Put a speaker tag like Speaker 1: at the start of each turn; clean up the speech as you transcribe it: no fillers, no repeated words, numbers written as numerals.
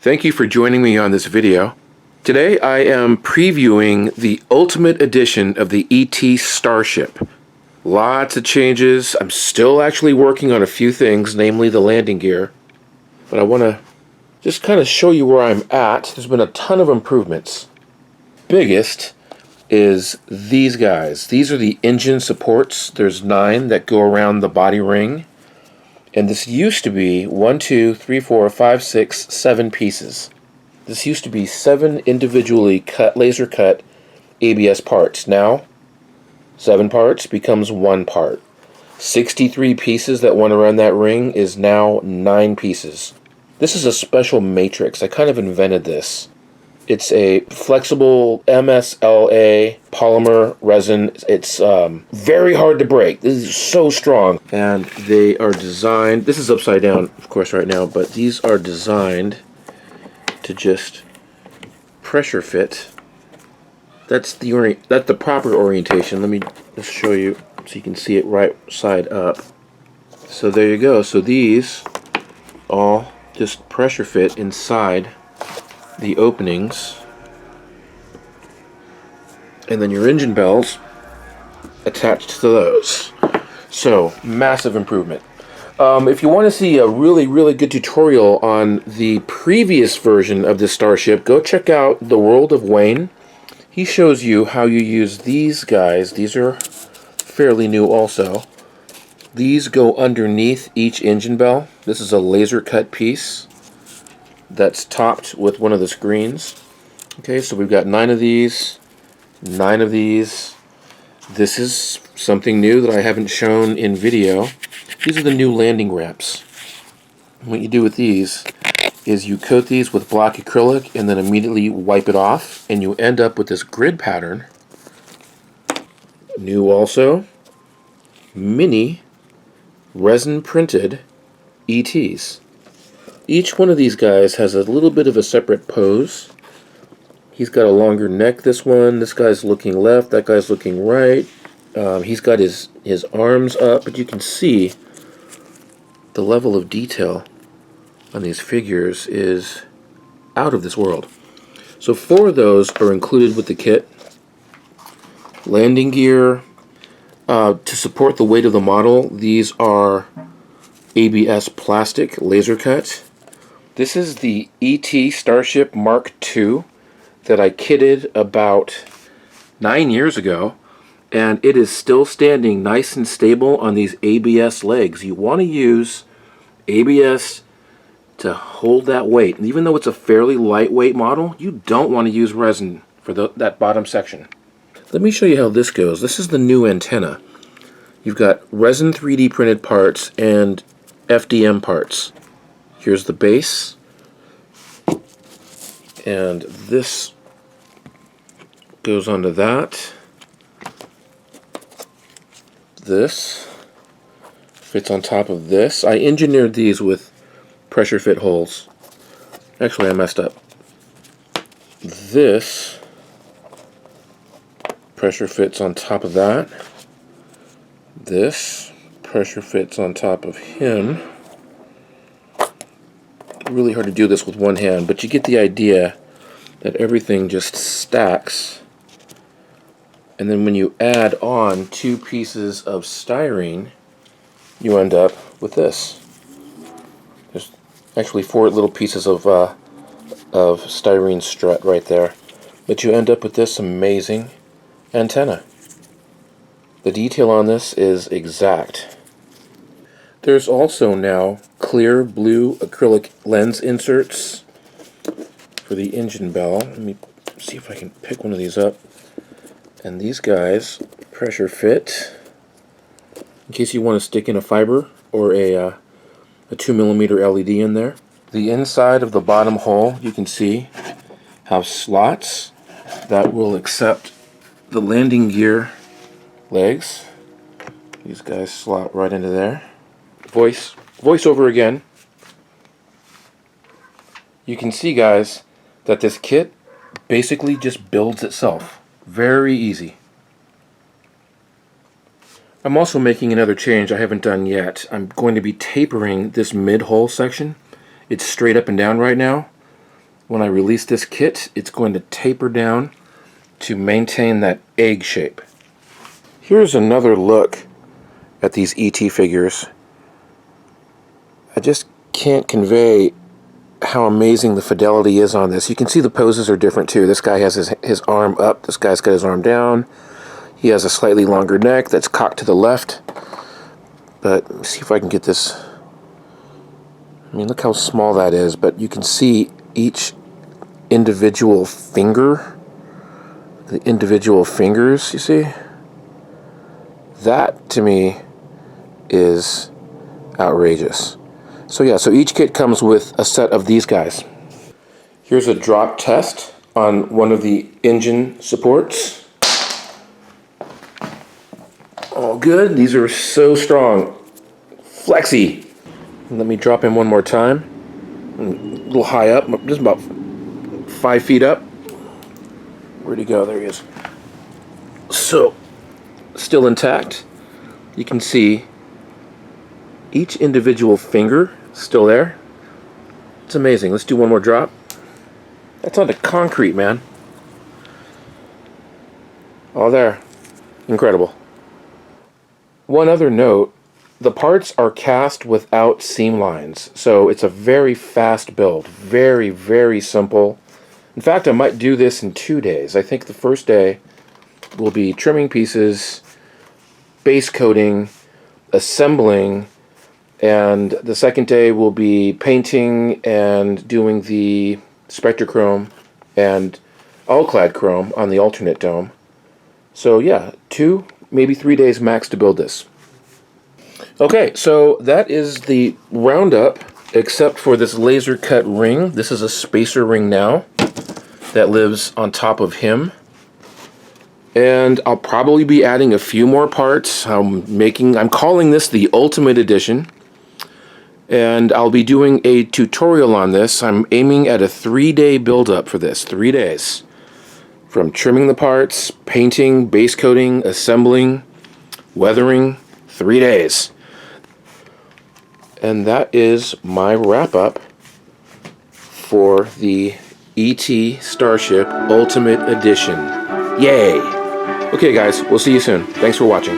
Speaker 1: Thank you for joining me on this video. Today I am previewing the Ultimate Edition of the ET Starship. Lots of changes. I'm still actually working on a few things, namely the landing gear. But I want to just kind of show you where I'm at. There's been a ton of improvements. Biggest is these guys. These are the engine supports. There's 9 that go around the body ring. And this used to be 1, 2, 3, 4, 5, 6, 7 pieces. This used to be 7 individually cut, laser cut ABS parts. Now, 7 parts becomes 1 part. 63 pieces that went around that ring is now 9 pieces. This is a special matrix. I kind of invented this. It's a flexible MSLA polymer resin. It's very hard to break. This is so strong. And they are designed, this is upside down, of course, right now, but these are designed to just pressure fit. That's the proper orientation. Let me just show you so you can see it right side up. So there you go. So these all just pressure fit inside the openings, and then your engine bells attached to those. So massive improvement. If you want to see a really good tutorial on the previous version of this Starship, go check out The World of Wayne. He shows you how you use these guys. These are fairly new also. These go underneath each engine bell. This is a laser cut piece that's topped with one of the screens. Okay, so we've got 9 of these, 9 of these. This is something new that I haven't shown in video. These are the new landing ramps. What you do with these is you coat these with black acrylic and then immediately wipe it off, and you end up with this grid pattern. New also, mini resin printed ETs. Each one of these guys has a little bit of a separate pose. He's got a longer neck, this one. This guy's looking left, that guy's looking right. He's got his arms up, but you can see the level of detail on these figures is out of this world. So 4 of those are included with the kit. Landing gear. To support the weight of the model, these are ABS plastic laser cut. This is the ET Starship Mark II that I kitted about 9 years ago, and it is still standing nice and stable on these ABS legs. You want to use ABS to hold that weight. And even though it's a fairly lightweight model, you don't want to use resin for that bottom section. Let me show you how this goes. This is the new antenna. You've got resin 3D printed parts and FDM parts. Here's the base, and this goes onto that. This fits on top of this. I engineered these with pressure fit holes. Actually, I messed up. This pressure fits on top of that. This pressure fits on top of him. Really hard to do this with one hand, but you get the idea that everything just stacks. And then when you add on 2 pieces of styrene, you end up with this. There's actually 4 little pieces of styrene strut right there, but you end up with this amazing antenna. The detail on this is exact. There's also now clear blue acrylic lens inserts for the engine bell. Let me see if I can pick one of these up. And these guys pressure fit in case you want to stick in a fiber or a 2mm LED in there. The inside of the bottom hole, you can see, have slots that will accept the landing gear legs. These guys slot right into there. Voiceover again. You can see, guys, that this kit basically just builds itself. Very easy. I'm also making another change I haven't done yet. I'm going to be tapering this mid-hole section. It's straight up and down right now. when I release this kit, it's going to taper down to maintain that egg shape. Here's another look at these ET figures. I just can't convey how amazing the fidelity is on this. You can see the poses are different too. This guy has his arm up, this guy's got his arm down. He has a slightly longer neck that's cocked to the left. But let me see if I can get this. I mean, look how small that is, but you can see each individual finger. The individual fingers, you see? That, to me, is outrageous. So yeah, so each kit comes with a set of these guys. Here's a drop test on one of the engine supports. All good. These are so strong. Flexy. Let me drop in one more time. A little high up, just about 5 feet up. Where'd he go? There he is. So, still intact. You can see each individual finger still there. It's amazing. Let's do one more drop. That's onto concrete, man. All there. Incredible. One other note, the parts are cast without seam lines, so it's a very fast build. Very, very simple. In fact, I might do this in 2 days. I think the first day will be trimming pieces, base coating, assembling, and the second day will be painting and doing the Spectrachrome and all-clad chrome on the alternate dome. So yeah, 2, maybe 3 days max to build this. Okay, so that is the roundup, except for this laser cut ring. This is a spacer ring now that lives on top of him. And I'll probably be adding a few more parts. I'm calling this the Ultimate Edition. And I'll be doing a tutorial on this. I'm aiming at a 3-day build-up for this, 3 days. From trimming the parts, painting, base coating, assembling, weathering, 3 days. And that is my wrap-up for the ET Starship Ultimate Edition. Yay! Okay guys, we'll see you soon. Thanks for watching.